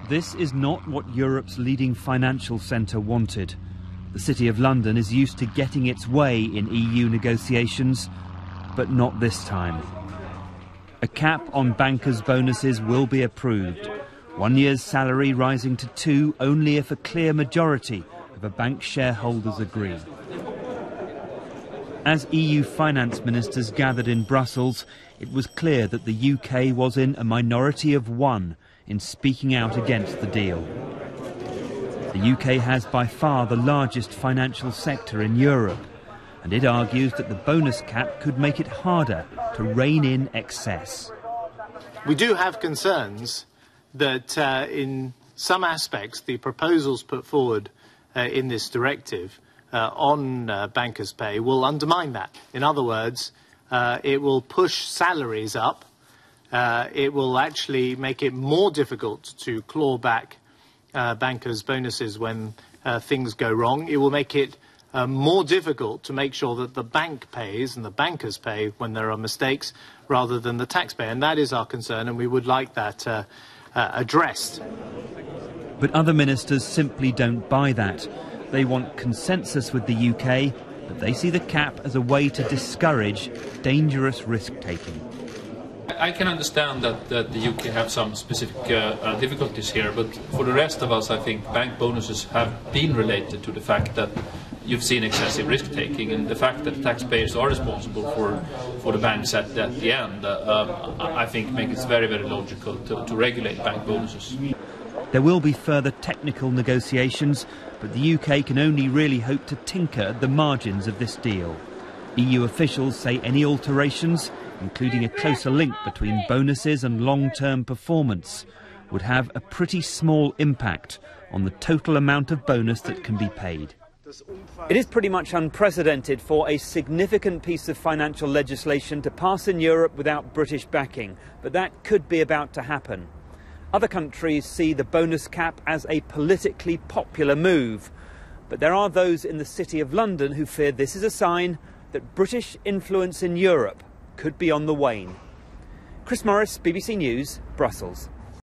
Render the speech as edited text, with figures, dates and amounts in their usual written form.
This is not what Europe's leading financial centre wanted. The City of London is used to getting its way in EU negotiations, but not this time. A cap on bankers' bonuses will be approved. 1 year's salary rising to 2 only if a clear majority of a bank's shareholders agree. As EU finance ministers gathered in Brussels, it was clear that the UK was in a minority of one in speaking out against the deal. The UK has by far the largest financial sector in Europe, and it argues that the bonus cap could make it harder to rein in excess. We do have concerns that in some aspects the proposals put forward in this directive on bankers' pay will undermine that. In other words, it will push salaries up. It will actually make it more difficult to claw back bankers' bonuses when things go wrong. It will make it more difficult to make sure that the bank pays and the bankers pay when there are mistakes rather than the taxpayer. And that is our concern, and we would like that addressed. But other ministers simply don't buy that. They want consensus with the UK, but they see the cap as a way to discourage dangerous risk-taking. I can understand that the UK have some specific difficulties here, but for the rest of us, I think bank bonuses have been related to the fact that you've seen excessive risk-taking, and the fact that taxpayers are responsible for the banks at the end, I think makes it very, very logical to regulate bank bonuses. There will be further technical negotiations, but the UK can only really hope to tinker at the margins of this deal. EU officials say any alterations, including a closer link between bonuses and long-term performance, would have a pretty small impact on the total amount of bonus that can be paid. It is pretty much unprecedented for a significant piece of financial legislation to pass in Europe without British backing, but that could be about to happen. Other countries see the bonus cap as a politically popular move, but there are those in the City of London who fear this is a sign that British influence in Europe could be on the wane. Chris Morris, BBC News, Brussels.